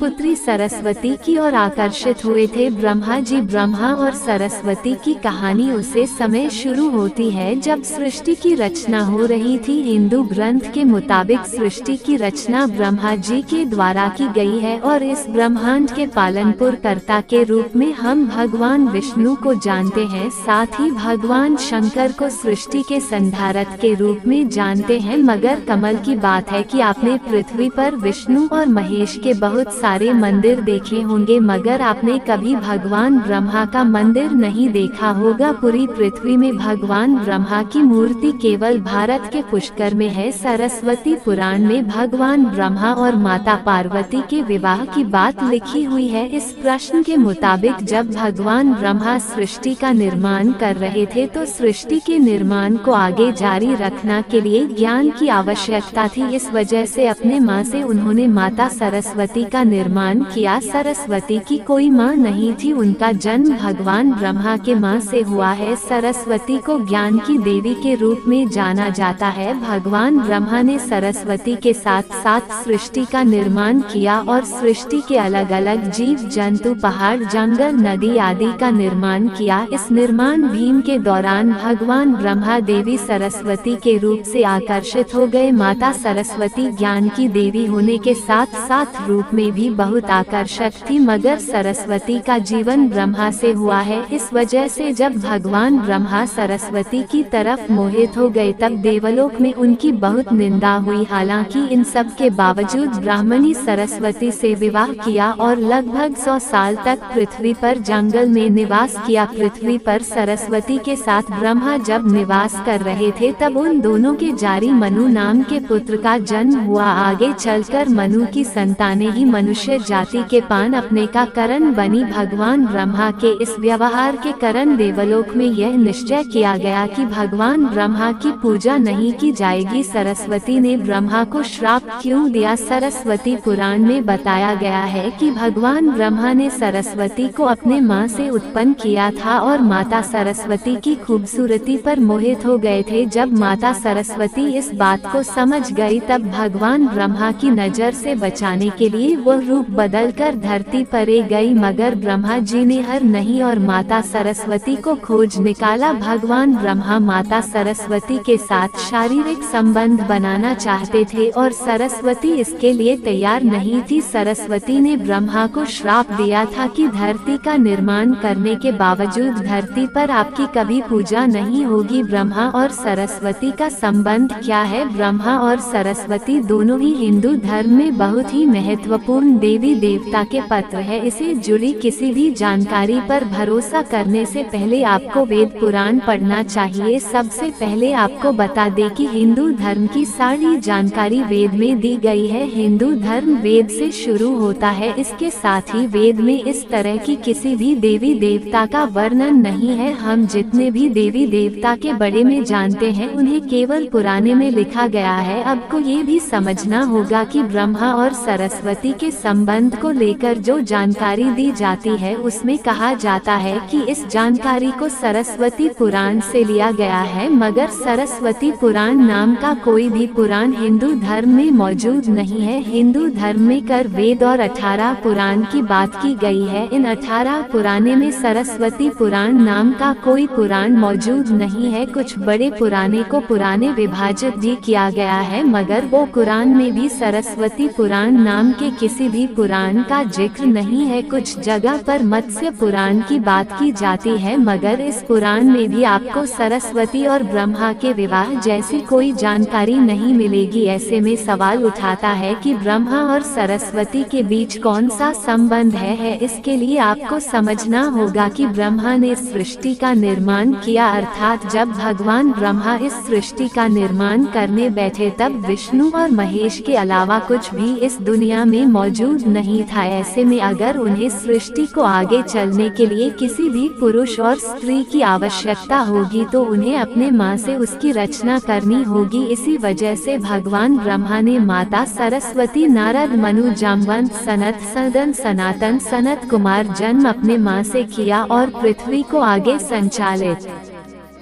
पुत्री सरस्वती की ओर आकर्षित हुए थे ब्रह्मा जी। ब्रह्मा और सरस्वती की कहानी उसे समय शुरू होती है जब सृष्टि की रचना हो रही थी। हिंदू ग्रंथ के मुताबिक सृष्टि की रचना ब्रह्मा जी के द्वारा की गई है और इस ब्रह्मांड के पालनपुर कर्ता के रूप में हम भगवान विष्णु को जानते हैं। साथ ही भगवान शंकर को सृष्टि के संधारक के रूप में जानते हैं। मगर कमाल की बात है कि आपने पृथ्वी पर विष्णु और महेश के बहुत सारे मंदिर देखे होंगे, मगर आपने कभी भगवान ब्रह्मा का मंदिर नहीं देखा होगा। पूरी पृथ्वी में भगवान ब्रह्मा की मूर्ति केवल भारत के पुष्कर में है। सरस्वती पुराण में भगवान ब्रह्मा और माता पार्वती के विवाह की बात लिखी हुई है। इस प्रश्न के मुताबिक जब भगवान ब्रह्मा सृष्टि का निर्माण कर रहे थे तो सृष्टि के निर्माण को आगे जारी रखने के लिए ज्ञान की आवश्यकता थी। इस वजह से अपने माँ से उन्होंने माता सरस्वती का निर्माण किया। सरस्वती की कोई माँ नहीं थी, उनका जन्म भगवान ब्रह्मा के माँ से हुआ है। सरस्वती को ज्ञान की देवी के रूप में जाना जाता है। भगवान ब्रह्मा ने सरस्वती के साथ साथ सृष्टि का निर्माण किया और सृष्टि के अलग अलग जीव जंतु, पहाड़, जंगल, नदी आदि का निर्माण किया। इस निर्माण भीम के दौरान भगवान ब्रह्मा देवी सरस्वती के रूप से आकर्षित हो गए। माता सरस्वती ज्ञान की देवी होने के साथ साथ रूप में भी बहुत आकर्षक थी, मगर सरस्वती का जीवन ब्रह्मा से हुआ है। इस वजह से जब भगवान ब्रह्मा सरस्वती की तरफ मोहित हो गए तब देवलोक में उनकी बहुत निंदा हुई। हालांकि इन सब के बावजूद ब्राह्मणी सरस्वती से विवाह किया और लगभग 100 साल तक पृथ्वी पर जंगल में निवास किया। पृथ्वी पर सरस्वती के साथ ब्रह्मा जब निवास कर रहे थे तब उन दोनों के जारी मनु नाम के पुत्र का जन्म हुआ। आगे चलकर मनु की संतानें ही मनुष्य जाति के पान अपने का कारण बनी। भगवान ब्रह्मा के इस व्यवहार के कारण देवलोक में यह निश्चय किया गया कि भगवान ब्रह्मा की पूजा नहीं की जाएगी। सरस्वती ने ब्रह्मा को श्राप क्यों दिया? सरस्वती पुराण में बताया गया है कि भगवान ब्रह्मा ने सरस्वती को अपने माँ से उत्पन्न किया था और माता सरस्वती की खूबसूरती पर मोहित हो गए थे। जब माता सरस्वती इस बात को समझ गई तब भगवान ब्रह्मा की नजर से बचाने के लिए वो रूप बदलकर धरती पर गई, मगर ब्रह्मा जी ने हार नहीं और माता सरस्वती को खोज निकाला। भगवान ब्रह्मा माता सरस्वती के साथ शारीरिक संबंध बनाना चाहते थे और सरस्वती इसके लिए तैयार नहीं थी। सरस्वती ने ब्रह्मा को श्राप दिया था कि धरती का निर्माण करने के बावजूद धरती पर आपकी कभी पूजा नहीं होगी। ब्रह्मा और सरस्वती का संबंध क्या है? ब्रह्मा और सरस्वती दोनों ही हिंदू धर्म में बहुत ही महत्वपूर्ण देवी देवता के पत्र है। इसे जुड़ी किसी भी जानकारी पर भरोसा करने से पहले आपको वेद पुराण पढ़ना चाहिए। सबसे पहले आपको बता दें कि हिंदू धर्म की सारी जानकारी वेद में दी गई है। हिंदू धर्म वेद से शुरू होता है। इसके साथ ही वेद में इस तरह की किसी भी देवी देवता का वर्णन नहीं है। हम जितने भी देवी देवता के बारे में जानते हैं उन्हें केवल पुराने में लिखा गया है। आपको ये भी समझना होगा कि ब्रह्मा और सरस्वती के संबंध को लेकर जो जानकारी दी जाती है उसमें कहा जाता है कि इस जानकारी को सरस्वती पुराण से लिया गया है, मगर सरस्वती पुराण नाम का कोई भी पुराण हिंदू धर्म में मौजूद नहीं है। हिंदू धर्म में कर वेद और 18 पुराण की बात की गई है। इन 18 पुराने में सरस्वती पुराण नाम का कोई पुराण मौजूद नहीं है। कुछ बड़े पुराने को पुराने विभाजित भी किया गया है, मगर वो कुरान में भी सरस्वती पुराण नाम के किसी भी पुराण का जिक्र नहीं है। कुछ जगह पर मत्स्य पुराण की बात की जाती है, मगर इस पुराण में भी आपको सरस्वती और ब्रह्मा के विवाह जैसी कोई जानकारी नहीं मिलेगी। ऐसे में सवाल उठाता है कि ब्रह्मा और सरस्वती के बीच कौन सा संबंध है। इसके लिए आपको समझना होगा कि ब्रह्मा ने सृष्टि का निर्माण किया, अर्थात जब भगवान ब्रह्मा इस सृष्टि का निर्माण करने बैठे तब विष्णु और महेश के अलावा कुछ भी इस दुनिया में मौजूद नहीं था। ऐसे में अगर उन्हें सृष्टि को आगे चलने के लिए किसी भी पुरुष और स्त्री की आवश्यकता होगी तो उन्हें अपने माँ से उसकी रचना करनी होगी। इसी वजह से भगवान ब्रह्मा ने माता सरस्वती, नारद, मनु, जामवंत, सनत, सदन, सनातन, सनत कुमार जन्म अपने माँ से किया और पृथ्वी को आगे संचालित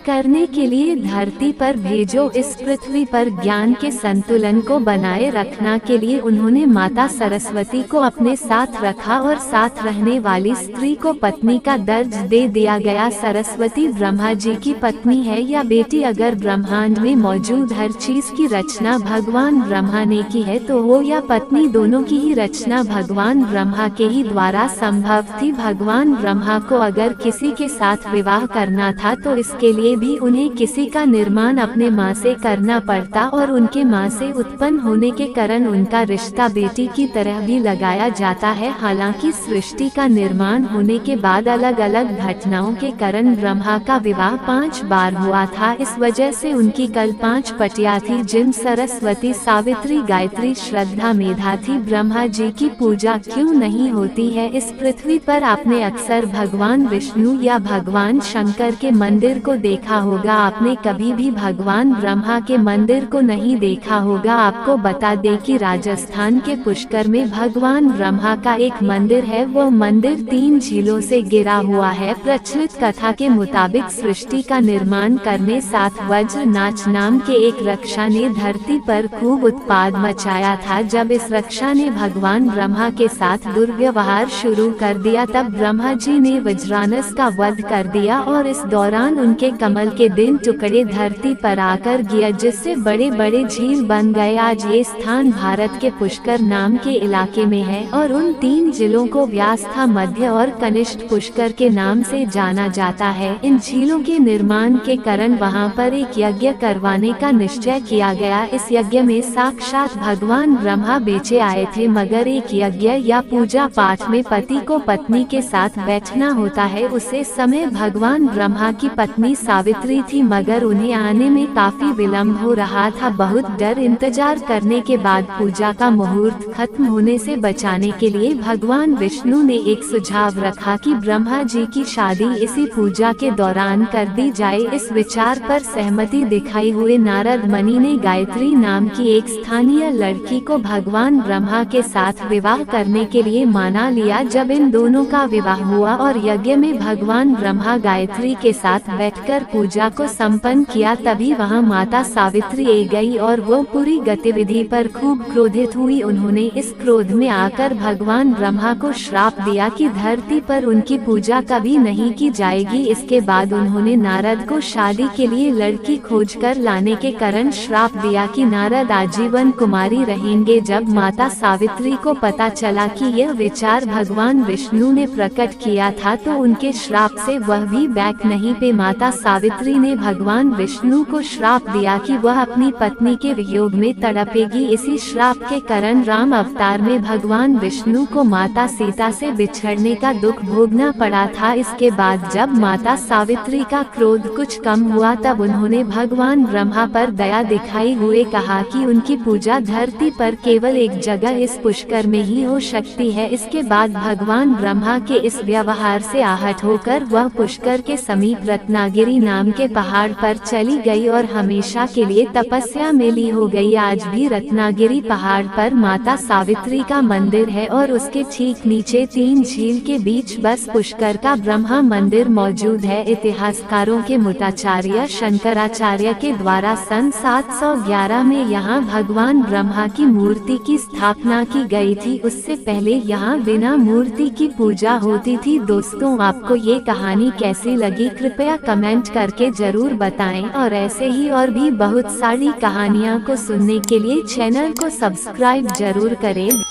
करने के लिए धरती पर भेजो। इस पृथ्वी पर ज्ञान के संतुलन को बनाए रखना के लिए उन्होंने माता सरस्वती को अपने साथ रखा और साथ रहने वाली स्त्री को पत्नी का दर्ज दे दिया गया। सरस्वती ब्रह्मा जी की पत्नी है या बेटी। अगर ब्रह्मांड में मौजूद हर चीज की रचना भगवान ब्रह्मा ने की है तो वो या पत्नी दोनों की ही रचना भगवान ब्रह्मा के ही द्वारा संभव थी। भगवान ब्रह्मा को अगर किसी के साथ विवाह करना था तो इसके लिए भी उन्हें किसी का निर्माण अपने माँ से करना पड़ता और उनके माँ से उत्पन्न होने के कारण उनका रिश्ता बेटी की तरह भी लगाया जाता है। हालांकि सृष्टि का निर्माण होने के बाद अलग अलग घटनाओं के कारण ब्रह्मा का विवाह 5 बार हुआ था। इस वजह से उनकी कल 5 पतियां थी, जिन सरस्वती, सावित्री, गायत्री, श्रद्धा, मेधा थी। ब्रह्मा जी की पूजा क्यों नहीं होती है? इस पृथ्वी पर आपने अक्सर भगवान विष्णु या भगवान शंकर के मंदिर को देखा होगा। आपने कभी भी भगवान ब्रह्मा के मंदिर को नहीं देखा होगा। आपको बता दें कि राजस्थान के पुष्कर में भगवान ब्रह्मा का एक मंदिर है। वो मंदिर 3 झीलों से घिरा हुआ है। प्रचलित कथा के मुताबिक सृष्टि का निर्माण करने साथ वज्रनाच नाम के एक रक्षा ने धरती पर खूब उत्पाद मचाया था। जब इस रक्षा ने भगवान ब्रह्मा के साथ दुर्व्यवहार शुरू कर दिया तब ब्रह्मा जी ने वज्रानस का वध कर दिया और इस दौरान उनके कमल के दिन टुकड़े धरती पर आकर गिरा, जिससे बड़े बड़े झील बन गए। आज ये स्थान भारत के पुष्कर नाम के इलाके में है और उन 3 जिलों को व्यास्था, मध्य और कनिष्ठ पुष्कर के नाम से जाना जाता है। इन झीलों के निर्माण के कारण वहां पर एक यज्ञ करवाने का निश्चय किया गया। इस यज्ञ में साक्षात भगवान ब्रह्मा बेचे आए थे, मगर एक यज्ञ या पूजा पाठ में पति को पत्नी के साथ बैठना होता है। उसे समय भगवान ब्रह्मा की पत्नी सावित्री थी, मगर उन्हें आने में काफी विलम्ब हो रहा था। बहुत डर इंतजार करने के बाद पूजा का मुहूर्त खत्म होने से बचाने के लिए भगवान विष्णु ने एक सुझाव रखा कि ब्रह्मा जी की शादी इसी पूजा के दौरान कर दी जाए। इस विचार पर सहमति दिखाई हुए नारद मुनि ने गायत्री नाम की एक स्थानीय लड़की को भगवान ब्रह्मा के साथ विवाह करने के लिए माना लिया। जब इन दोनों का विवाह हुआ और यज्ञ में भगवान ब्रह्मा गायत्री के साथ बैठकर पूजा को संपन्न किया, तभी वहां माता सावित्री आ गई और वो पूरी गतिविधि पर खूब क्रोधित हुई। उन्होंने इस क्रोध में आकर भगवान ब्रह्मा को श्राप दिया कि धरती पर उनकी पूजा कभी नहीं की जाएगी। इसके बाद उन्होंने नारद को शादी के लिए लड़की खोजकर लाने के कारण श्राप दिया कि नारद आजीवन कुमारी रहेंगे। जब माता सावित्री को पता चला कि यह विचार भगवान विष्णु ने प्रकट किया था तो उनके श्राप से वह भी बैक नहीं पे। माता सावित्री ने भगवान विष्णु को श्राप दिया कि वह अपनी पत्नी के वियोग में तड़पेगी। इसी श्राप के कारण राम अवतार में भगवान विष्णु को माता सीता से बिछड़ने का दुख भोगना पड़ा था। इसके बाद जब माता सावित्री का क्रोध कुछ कम हुआ तब उन्होंने भगवान ब्रह्मा पर दया दिखाई हुए कहा कि उनकी पूजा धरती पर केवल एक जगह इस पुष्कर में ही हो सकती है। इसके बाद भगवान ब्रह्मा के इस व्यवहार से आहत होकर वह पुष्कर के समीप रत्नागिरी नाम के पहाड़ पर चली गई और हमेशा के लिए तपस्या में ली हो गई। आज भी रत्नागिरी पहाड़ पर माता सावित्री का मंदिर है और उसके ठीक नीचे 3 झील के बीच बस पुष्कर का ब्रह्मा मंदिर मौजूद है। इतिहासकारों के मुताचार्य शंकराचार्य के द्वारा सन 711 में यहाँ भगवान ब्रह्मा की मूर्ति की स्थापना की गई थी। उससे पहले यहाँ बिना मूर्ति की पूजा होती थी। दोस्तों, आपको ये कहानी कैसी लगी कृपया कमेंट करके जरूर बताएं और ऐसे ही और भी बहुत सारी कहानियाँ को सुनने के लिए चैनल को सब्सक्राइब जरूर करें।